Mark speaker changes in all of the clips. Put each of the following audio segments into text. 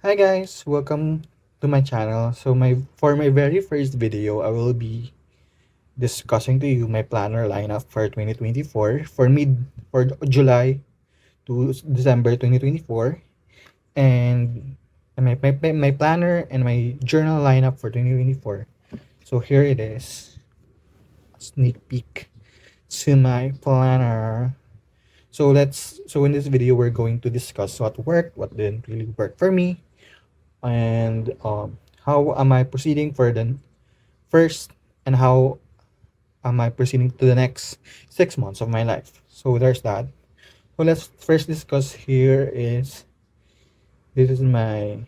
Speaker 1: Hi guys, welcome to my channel. For my very first video, I will be discussing to you my planner lineup for 2024 for July to December 2024 and my planner and my journal lineup for 2024. So here it is. Sneak peek to my planner. So in this video we're going to discuss what worked, what didn't really work for me, and how am I proceeding for the first, and how am I proceeding to the next 6 months of my life. So there's that. So let's first discuss here is this is my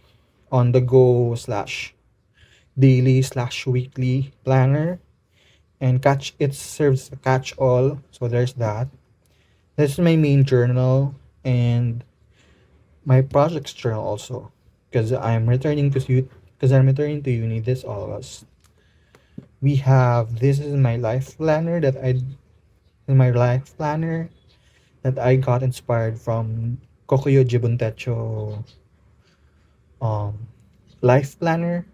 Speaker 1: on the go slash daily slash weekly planner, and catch it serves a catch all. So there's that. This is my main journal and my projects journal also, because I'm returning to uni this August. We have this is my life planner that I in my life planner that I got inspired from Kokuyo Techo um life planner,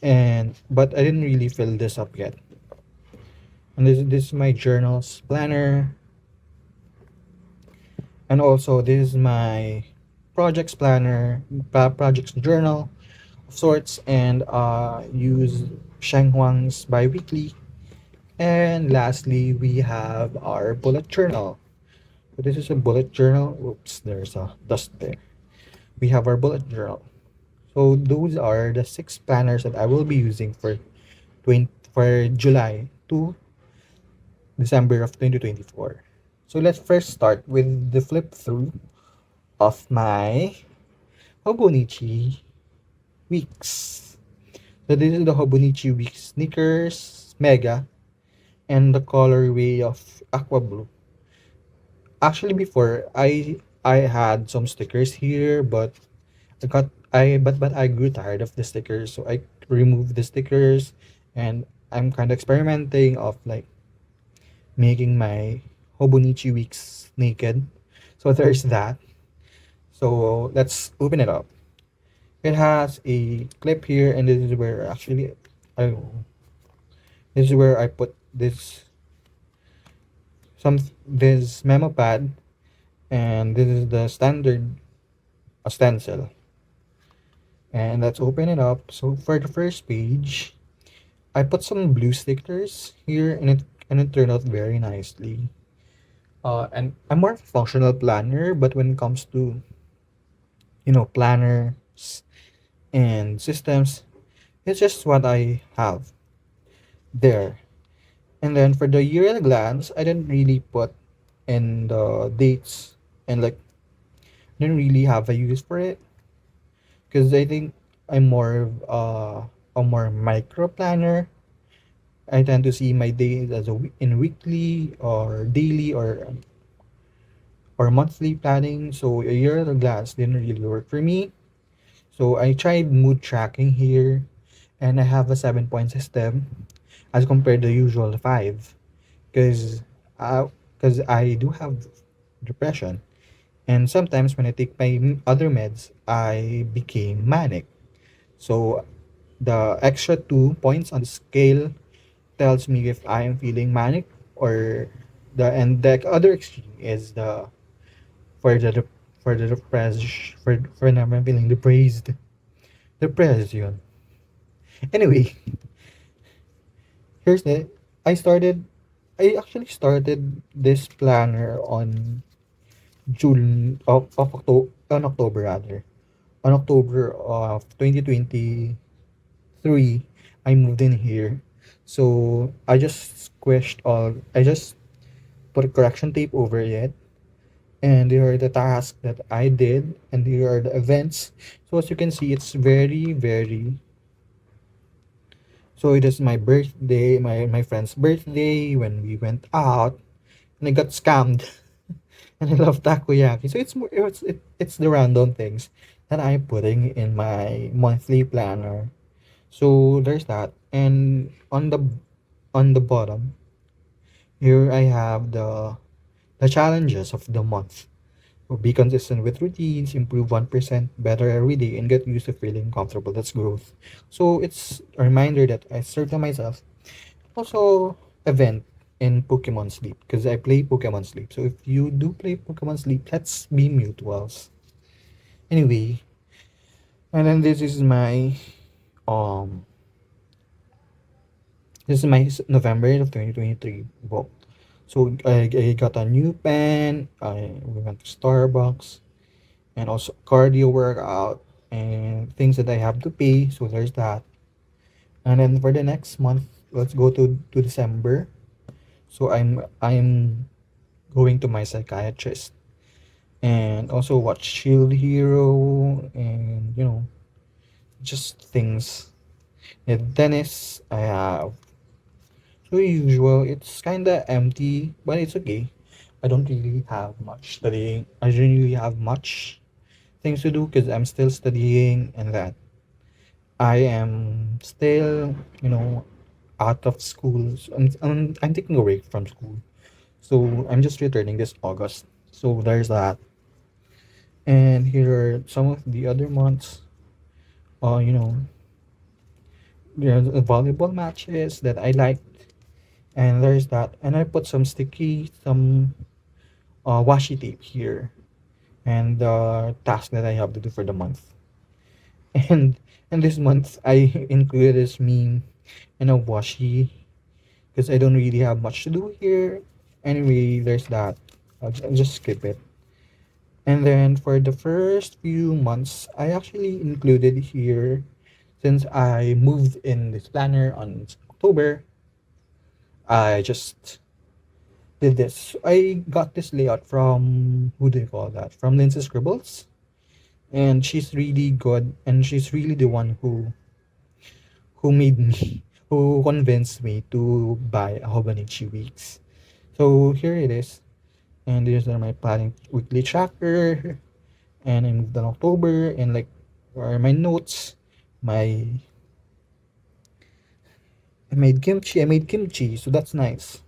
Speaker 1: and but I didn't really fill this up yet. And this is my journals planner, and also this is my projects planner, projects journal of sorts, and use Sheng Huang's biweekly. And lastly, we have our bullet journal. So this is a bullet journal. Oops, there's a dust there. We have our bullet journal. So those are the six planners that I will be using for 20, for July to December of 2024. So let's first start with the flip through of my Hobonichi weeks. So this is the Hobonichi week sneakers mega and the colorway of aqua blue. Actually, before I had some stickers here, but I grew tired of the stickers, so I removed the stickers, and I'm kind of experimenting of like making my Hobonichi weeks naked. So there's that. So let's open it up. It has a clip here, and this is where actually I this is where I put this memo pad, and this is the standard stencil. And let's open it up. So for the first page, I put some blue stickers here, and it turned out very nicely. And I'm more of a functional planner, but when it comes to planners and systems, it's just what I have there. And then for the year at a glance, I didn't really put in the dates, and like didn't really have a use for it, because I think I'm more of a more micro planner. I tend to see my days as in weekly or daily or monthly planning. So a year at a glance didn't really work for me. So I tried mood tracking here, and I have a 7 point system as compared to the usual five, because because I do have depression, and sometimes when I take my other meds, I became manic. So the extra 2 points on the scale tells me if I am feeling manic, or the other extreme is the for the dep- for the depressed for when I'm feeling depressed yun. Anyway, here's the I actually started this planner on October rather. On October of 2023, I moved in here. So I just put a correction tape over it, and here are the tasks that I did, and here are the events. So as you can see, it's very. So it is my birthday, my friend's birthday, when we went out, and I got scammed. And I love takoyaki. So it's the random things that I'm putting in my monthly planner. So there's that. And on the bottom here, I have the challenges of the month. Or be consistent with routines, improve 1% better every day, and get used to feeling comfortable. That's growth. So it's a reminder that I serve to myself. Also, event in Pokemon Sleep because I play Pokemon Sleep. So if you do play Pokemon Sleep, let's be mutuals. Anyway, and then um this is my November of 2023 book. So I got a new pen. We went to Starbucks and also cardio workout and things that I have to pay. So there's that. And then for the next month, let's go to December. So I'm going to my psychiatrist and also watch Shield Hero and just things. And tennis I have. So usual, it's kinda empty, but it's okay. I don't really have much studying. I don't really have much things to do because I'm still studying and that I am still, out of school. So I'm taking a break from school. So I'm just returning this August. So there's that. And here are some of the other months. Uh, you know, there's volleyball matches that I like. And there's that. And I put some sticky, some washi tape here. And the task that I have to do for the month. And and this month I included this meme and a washi because I don't really have much to do here. Anyway, there's that. I'll just skip it. And then for the first few months, I actually included here since I moved in this planner on October. I just did this. I got this layout from who do you call that? From Lindsay Scribbles, and she's really good, and she's really the one who made me, who convinced me to buy a Hobonichi Weeks. So here it is, and these are my planning weekly tracker, and I moved on October, and like where are my notes, my I made kimchi, so that's nice.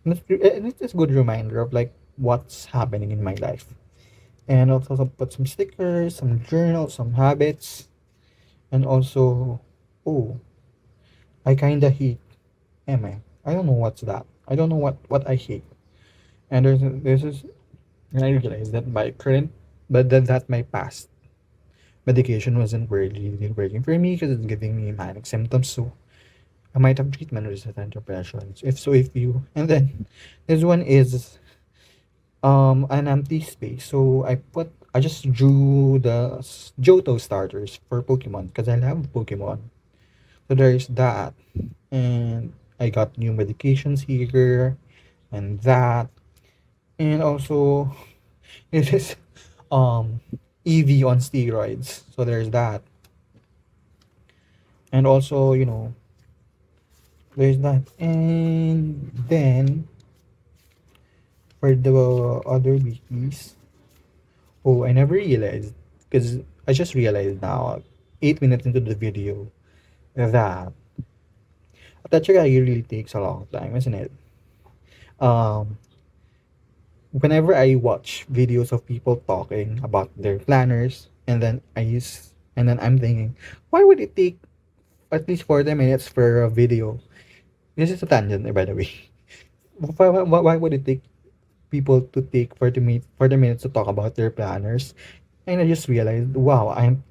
Speaker 1: And it's a good reminder of like what's happening in my life. And also put some stickers, some journals, some habits, and also, oh, I kinda hate MA. I don't know what's that. I don't know what I hate. And there's this, and I realized that my current, but that my past medication wasn't really working for me because it's giving me manic symptoms. So I might have treatment resistant depression. So if you, and then this one is an empty space. So I just drew the Johto starters for Pokemon because I love Pokemon. So there's that, and I got new medications here, and that, and also it is um EV on steroids. So there's that, and also there's that, and then for the other weeklies, oh, I never realized because I just realized now, 8 minutes into the video, that Techo really takes a long time, isn't it? Um, Whenever I watch videos of people talking about their planners, and then I'm thinking, why would it take at least 40 minutes for a video? This is a tangent, by the way. Why would it take people to take 40 minutes to talk about their planners? And I just realized, wow, I'm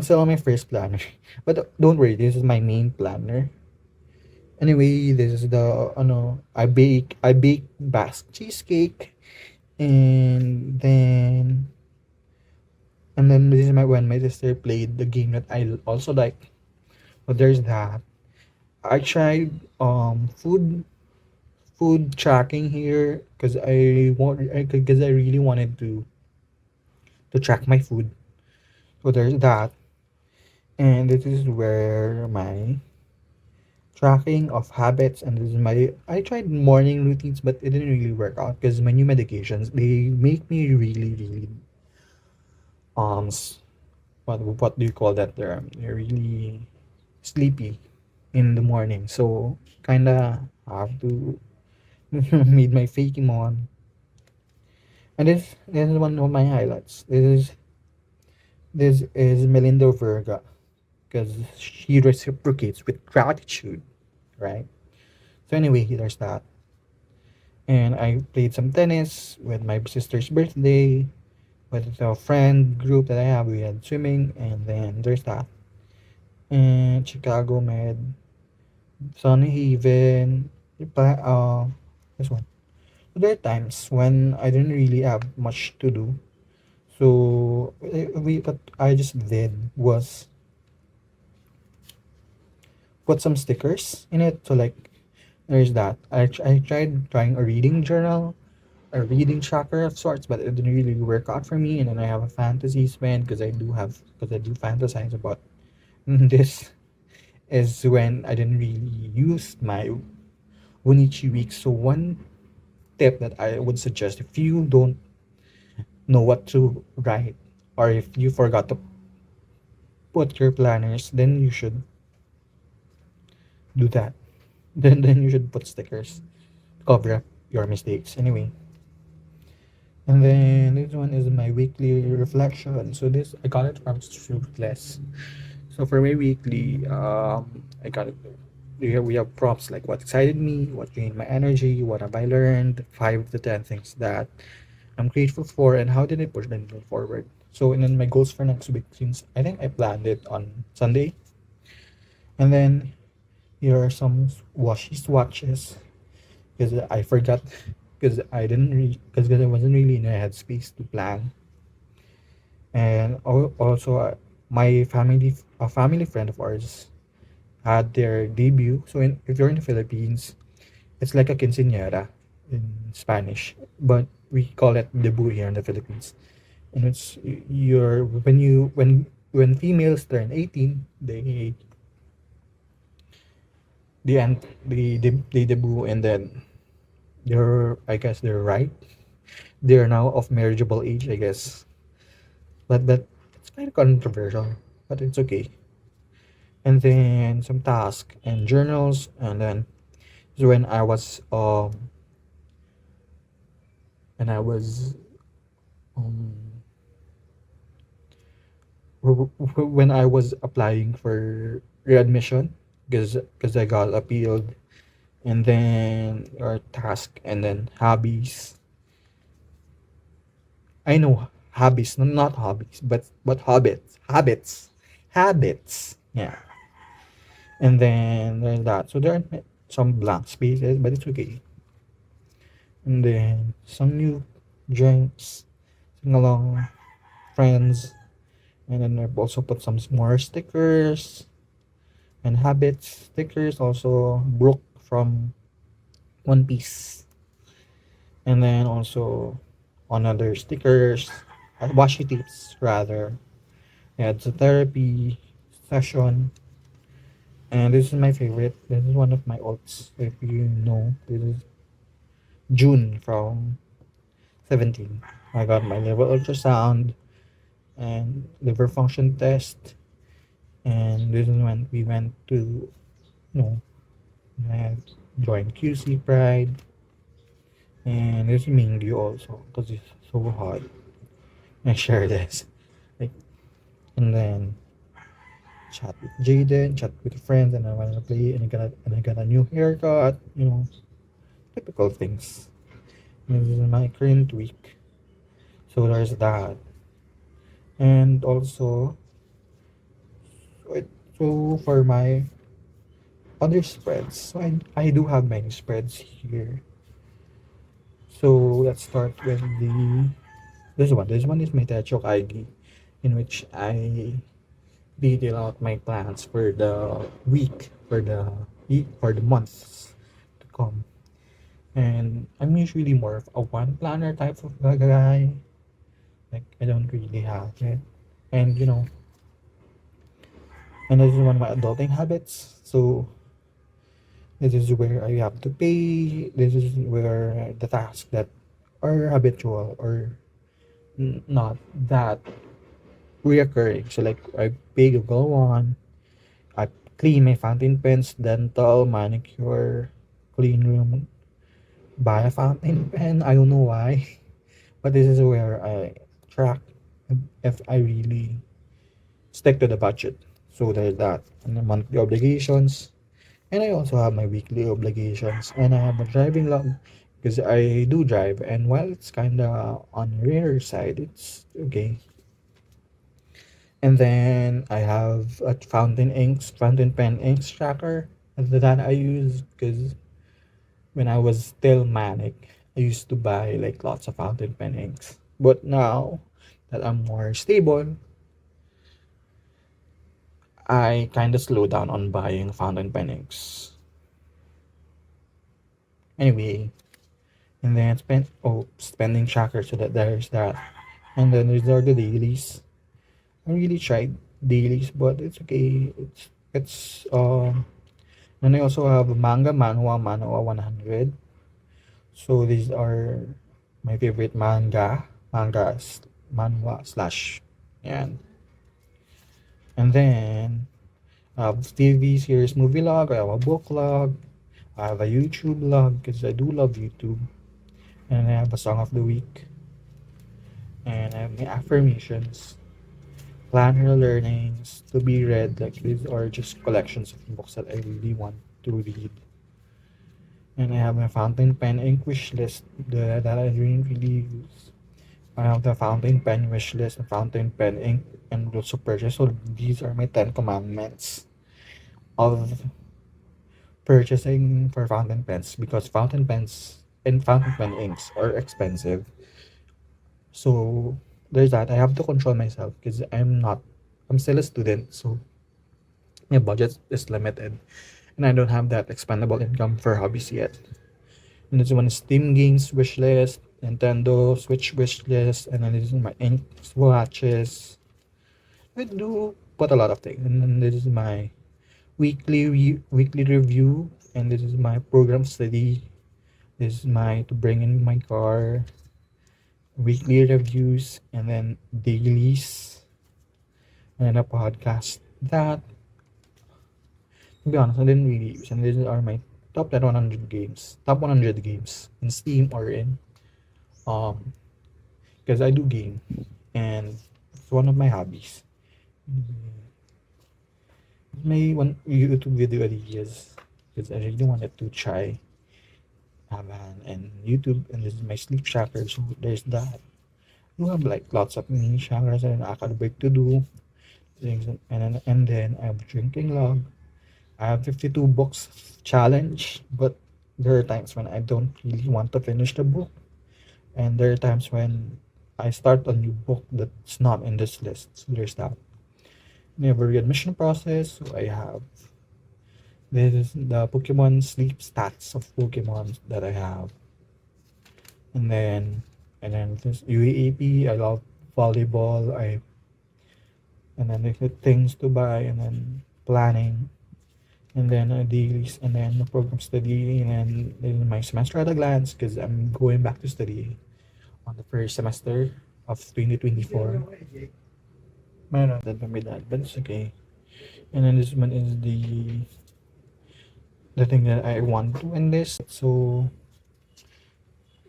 Speaker 1: still on my first planner. But don't worry, this is my main planner. Anyway, this is the I bake Basque cheesecake, and then this is my when my sister played the game that I also like. But there's that. I tried food tracking here because I really wanted to track my food. So there's that, and this is where my tracking of habits, and this is my I tried morning routines, but it didn't really work out because my new medications, they make me really s- what do you call that term? You're really sleepy in the morning, so kinda have to made my Fakemon. And this is one of my highlights. This is Melinda Verga because she reciprocates with gratitude, right? So anyway, there's that. And I played some tennis with my sister's birthday, with a friend group that I have. We had swimming, and then there's that. And Chicago Med, Sunny Haven, this one. There are times when I didn't really have much to do. So what I just did was put some stickers in it. So like there's that. I tried trying a reading journal, a reading tracker of sorts, but it didn't really work out for me. And then I have a fantasy spin because I do fantasize about this is when I didn't really use my Wunichi week. So one tip that I would suggest if you don't know what to write or if you forgot to put your planners, then you should do that. Then you should put stickers to cover up your mistakes. Anyway, and then this one is my weekly reflection. So this I got it from Fruitless. So for my weekly, I got it. We have prompts like what excited me, what gained my energy, what have I learned, 5 to 10 things that I'm grateful for, and how did I push them forward. So and then my goals for next week, since I think I planned it on Sunday, and then here are some washy swatches because I forgot because I didn't because I wasn't really in a headspace to plan. And also, my a family friend of ours had their debut. So if you're in the Philippines, it's like a quinceañera in Spanish, but we call it debut here in the Philippines. And it's your when females turn 18, they debut, and then they're I guess they're right. They're now of marriageable age, I guess. But it's kind of controversial, but it's okay. And then some tasks and journals, and then so when I was um when I was applying for readmission because I got appealed, and then our task, and then hobbies. I know hobbies, not hobbies, but habits. Yeah, and then there's that. So there are some blank spaces, but it's okay. And then some new drinks, sing along, friends, and then I've also put some more stickers and habits stickers. Also, Brooke from One Piece, and then also on other stickers, washi tips rather. Yeah, it's a therapy session, and this is my favorite. This is one of my alts. If you know, this is June from 17. I got my liver ultrasound and liver function test, and this is when we went to, I joined QC Pride, and this is Mingyu also because it's so hot. I share this, like, and then chat with Jaden, chat with friends, and I wanna play, and I got a new haircut. Typical things. This is my current week, so there's that, and also, so for my other spreads, so I do have many spreads here. So let's start with this one. This one is my Techo Kaigi, in which I detail out my plans for the week, for the months to come. And I'm usually more of a one planner type of guy. Like I don't really have it. And and this is one of my adulting habits. So this is where I have to pay. This is where the tasks that are habitual or not that reoccurring. So like I pay Google One, I clean my fountain pens, dental, manicure, clean room, buy a fountain pen. I don't know why. But this is where I track if I really stick to the budget. So there's that. And the monthly obligations. And I also have my weekly obligations. And I have a driving log because I do drive. And while it's kind of on the rare side, it's okay. And then I have a fountain pen inks tracker that I use because when I was still manic, I used to buy like lots of fountain pen inks. But now that I'm more stable, I kind of slow down on buying fountain pen inks. Anyway, and then spending tracker so that there's that. And then there's are the dailies. I really tried dailies, but it's okay. It's. And I also have manhwa 100. So these are my favorite mangas, manhwa slash, and then I have TV series movie log. I have a book log. I have a YouTube log because I do love YouTube, and I have a song of the week, and I have my affirmations, planner learnings to be read. Like these are just collections of books that I really want to read, and I have my fountain pen ink wish list that I really use. I have the fountain pen wish list, the fountain pen ink, and also purchase. So these are my 10 commandments of purchasing for fountain pens because fountain pens and fountain pen inks are expensive. So there's that. I have to control myself because I'm still a student, so my budget is limited, and I don't have that expendable income for hobbies yet. And this one is Steam games wish list, Nintendo Switch wish list, and then this is my ink swatches. I do put a lot of things, and then this is my weekly review, and this is my program study. This is my to bring in my car, weekly reviews, and then dailies, and then a podcast. That, to be honest, I didn't really use, and these are my top 100 games in Steam or in um, because I do game, and it's one of my hobbies. My one YouTube video ideas because I really wanted to try Havan and YouTube, and this is my sleep tracker. So there's that. You have like lots of mini trackers and acad break to do things, and then I have drinking log. I have 52 books challenge, but there are times when I don't really want to finish the book, and there are times when I start a new book that's not in this list. So there's that. Never readmission process. So I have this is the Pokemon sleep stats of Pokemon that I have. And then this UAAP, I love volleyball. And then the things to buy, and then planning, and then dailies, and then the program study, and then my semester at a glance because I'm going back to study on the first semester of 2024. Meron that by that, but it's okay. And then this one is the thing that I want to enlist. So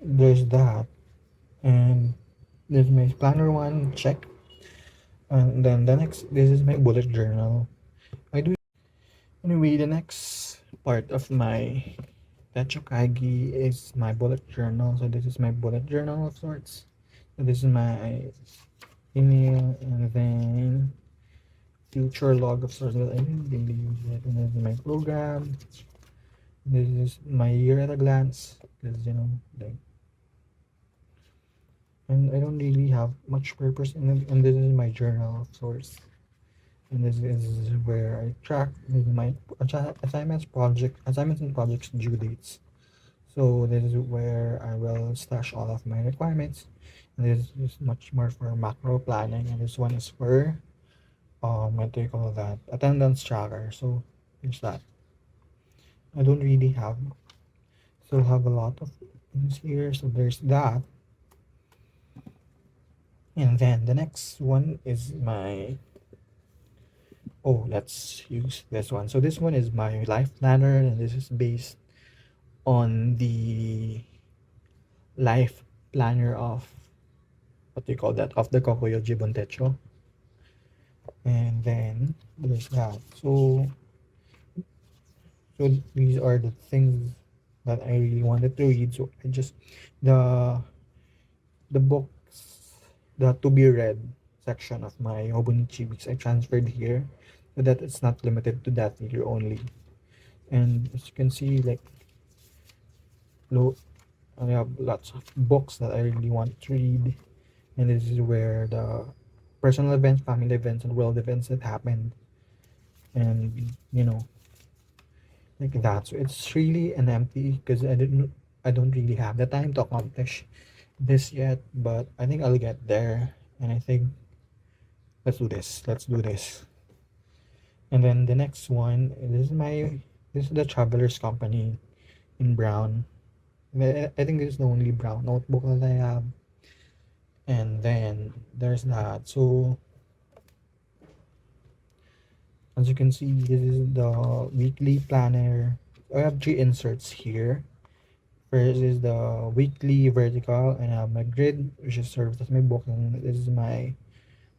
Speaker 1: there's that, and there's my planner one check, and then the next this is my bullet journal. I do anyway. The next part of my Techo Kaigi is my bullet journal. So this is my bullet journal of sorts. So this is my email, and then future log of sorts that I didn't really use it. And this is my program. This is my year at a glance because like, and I don't really have much purpose in it. And this is my journal of sorts. And this is where I track my assignments and projects due dates. So this is where I will stash all of my requirements. And this is much more for macro planning, and this one is for what do you call that? Attendance tracker. So there's that. I don't really have a lot of things here. So there's that. And then the next one is my let's use this one. So this one is my life planner, and this is based on the life planner of what do you call that, of the Kokuyo Jibon Techo. And then there's that. So these are the things that I really wanted to read. So I just the the books, the to be read section of my Hobonichi weeks I transferred here, so that it's not limited to that year only. And as you can see, like, low, I have lots of books that I really want to read, and this is where the personal events, family events, and world events that happened, and like that. So it's really an empty because I don't really have the time to accomplish this yet, but I think I'll get there, and I think let's do this. And then the next one, this is the Traveler's Company in brown. I think this is the only brown notebook that I have. And then there's that. So as you can see, this is the weekly planner. I have three inserts here. First is the weekly vertical, and I have my grid, which is serves as my book, and this is my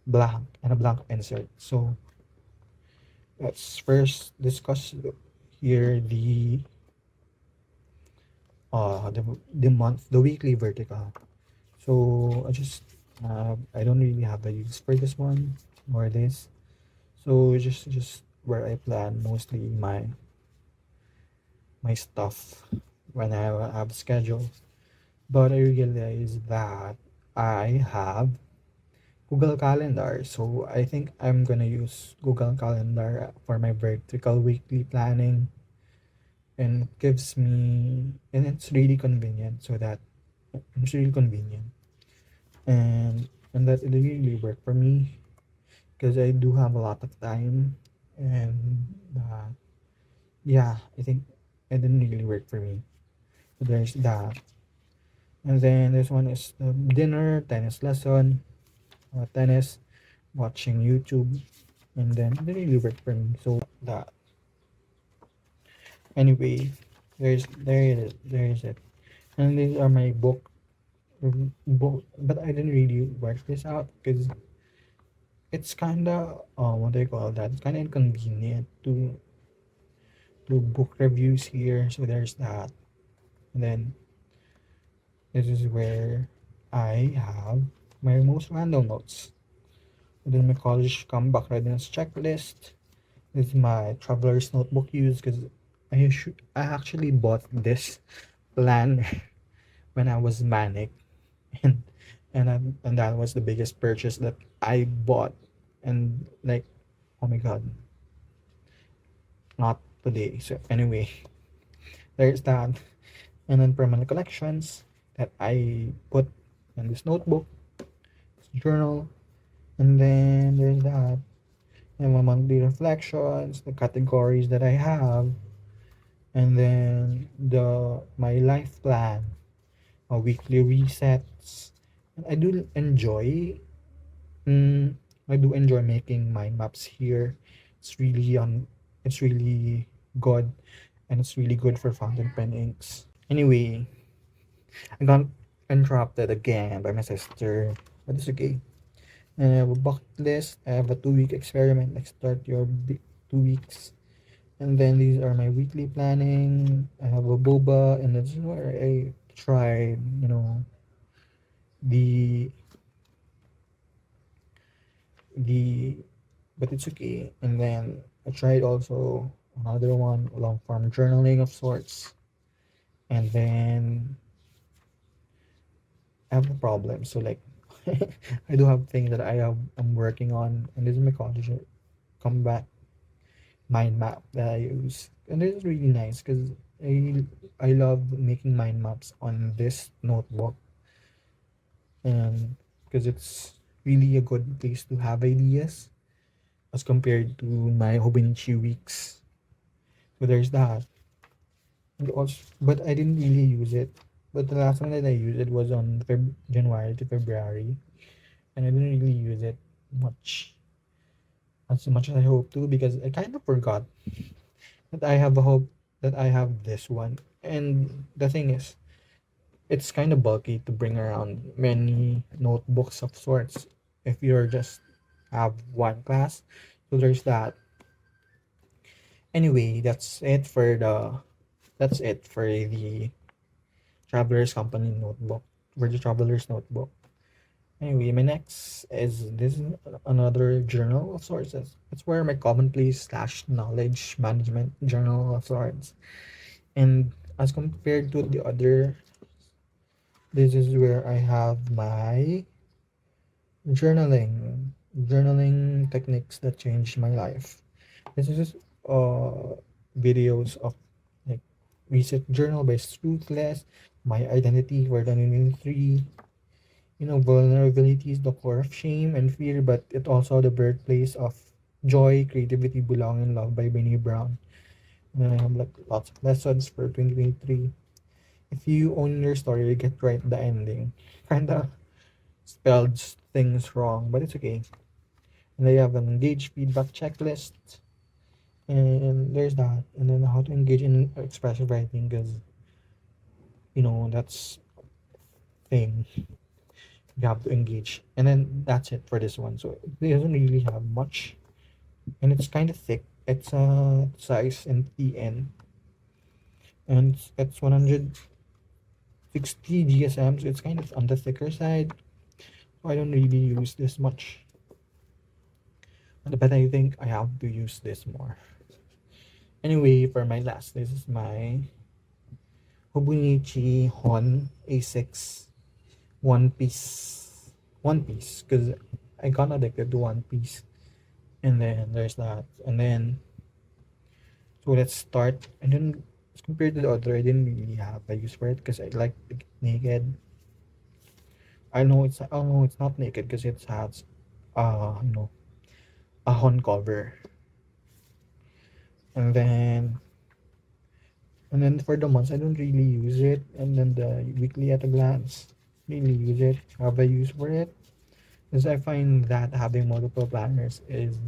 Speaker 1: blank and a blank insert. So let's first discuss here the weekly vertical. So I don't really have a use for this one or this. So just where I plan mostly my stuff when I have schedule. But I realize that I have Google Calendar. So I think I'm gonna use Google Calendar for my vertical weekly planning, and it's really convenient, so that it's really convenient, and that it really work for me because I do have a lot of time, and yeah, I think it didn't really work for me. So there's that. And then this one is the dinner, tennis lesson, tennis, watching YouTube, and then it didn't really work for me. So that anyway, there is it. And these are my book, but I didn't really work this out because it's kind of what do you call that? It's kind of inconvenient to book reviews here. So there's that. And then this is where I have my most random notes. And then my college comeback readiness checklist. This is my traveler's notebook use because I actually bought this plan when I was manic, and and that was the biggest purchase that I bought, and like, oh my god, not today. So anyway, there's that. And then permanent collections that I put in this notebook, this journal, and then there's that. And my monthly reflections, the categories that I have, and then the my life plan, weekly resets. And mm, I do enjoy making mind maps here. It's really it's really good, and it's really good for fountain pen inks. Anyway, I got interrupted again by my sister, but it's okay. And I have a bucket list. I have a 2 week experiment. Like, start your 2 weeks. And then these are my weekly planning. I have a boba, and this is where I tried, the the but it's okay. And then I tried also another one, long form journaling of sorts. And then I have a problem. So like, I do have things that I'm working on, and this is my college comeback mind map that I use, and this is really nice because I love making mind maps on this notebook, and because it's really a good place to have ideas as compared to my Hobonichi weeks. So there's that. And also, but I didn't really use it. But the last time that I used it was on January to February, and I didn't really use it much as much as I hoped to, because I kind of forgot that I have a hope that I have this one. And the thing is, it's kind of bulky to bring around many notebooks of sorts if you're just have one class. So there's that. Anyway, that's it for the traveler's company notebook, for the traveler's notebook. Anyway, my next is this is another journal of sorts. It's where my commonplace slash knowledge management journal of sorts. And as compared to the other, this is where I have my journaling techniques that changed my life. This is just videos of like recent journal by Ruthless, my identity for 2023. You know, vulnerability is the core of shame and fear, but it also the birthplace of joy, creativity, belonging, love by Benny Brown. And then I have like lots of lessons for 2023. If you own your story, you get right the ending. Kinda spelled things wrong, but it's okay. And I have an engage feedback checklist, and there's that. And then how to engage in expressive writing, because that's thing you have to engage. And then that's it for this one. So it doesn't really have much, and it's kind of thick. It's a size in TN, and it's 160 GSM, so it's kind of on the thicker side. So I don't really use this much, but I think I have to use this more. Anyway, for my last, this is my Hobunichi Hon A6 One Piece. One Piece, because I got addicted to One Piece. And then there's that. And then, so let's start. And then, as compared to the other, I didn't really have a use for it because I like to get naked. I know it's not naked because it has, uh, you know, a Hon cover. And then, and then for the months, I don't really use it. And then the weekly at a glance, really use it. Have a use for it. Because I find that having multiple planners is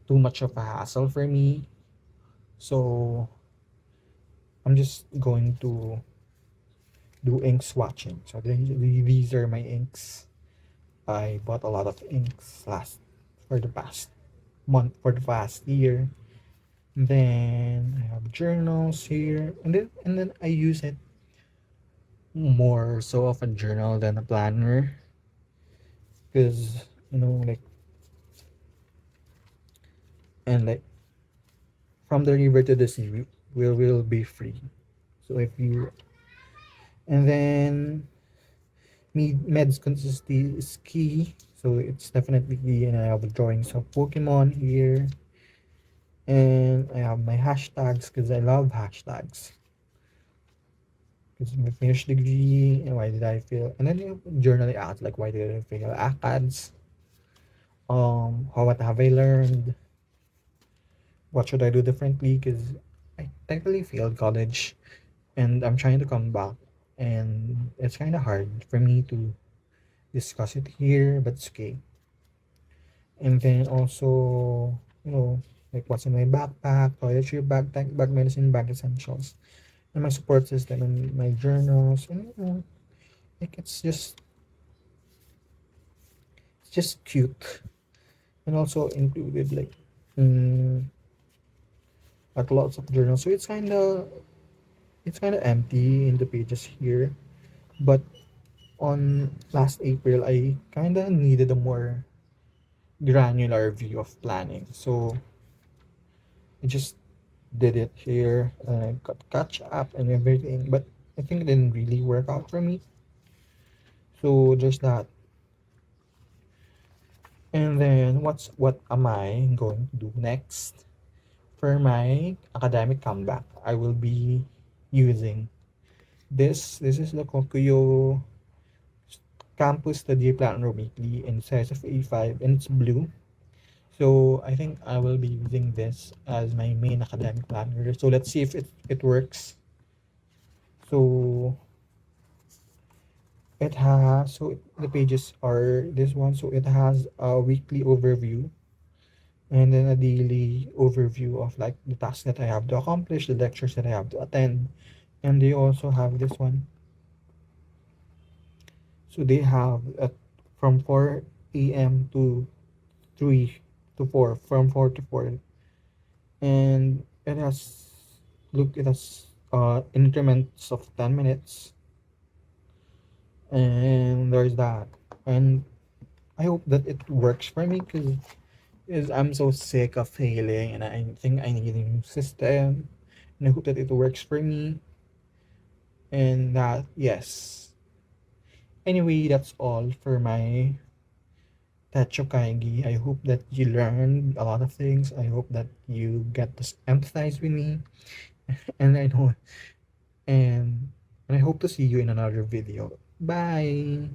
Speaker 1: too much of a hassle for me. So I'm just going to do ink swatching. So these are my inks. I bought a lot of inks for the past month, for the past year. Then I have journals here, and then I use it more so of a journal than a planner, because like, and like, from the river to the sea, we will be free. So if you and then meds consistency is key. So it's definitely key, and I have drawings of Pokemon here, and I have my hashtags because I love hashtags. Because my finished degree, and why did I fail? And then you journal out like, why did I fail ACADS? How what have I learned? What should I do differently? Because I technically failed college, and I'm trying to come back, and it's kind of hard for me to discuss it here, but it's okay. And then also, like what's in my backpack, toiletry bag medicine, bag essentials, and my support system, and my journals, and like it's just cute, and also included mm, like lots of journals. So it's kind of empty in the pages here, but on last April, I kind of needed a more granular view of planning. So I just did it here, and I got catch up and everything, but I think it didn't really work out for me. So there's that. And then what am I going to do next? For my academic comeback, I will be using this is the Kokuyo Campus Study Planner Weekly in size of A5, and it's blue. So I think I will be using this as my main academic planner. So let's see if it works. So the pages are this one. So it has a weekly overview, and then a daily overview of like the tasks that I have to accomplish, the lectures that I have to attend, And they also have this one. So they have from 4 a.m. to 3 to 4, from 4 to 4. And it has, look, it has increments of 10 minutes. And there's that. And I hope that it works for me because I'm so sick of failing and I think I need a new system. And I hope that it works for me. And that, yes. Anyway, that's all for my Techo Kaigi. I hope that you learned a lot of things. I hope that you get to empathize with me. And I know, and, and I hope to see you in another video. Bye.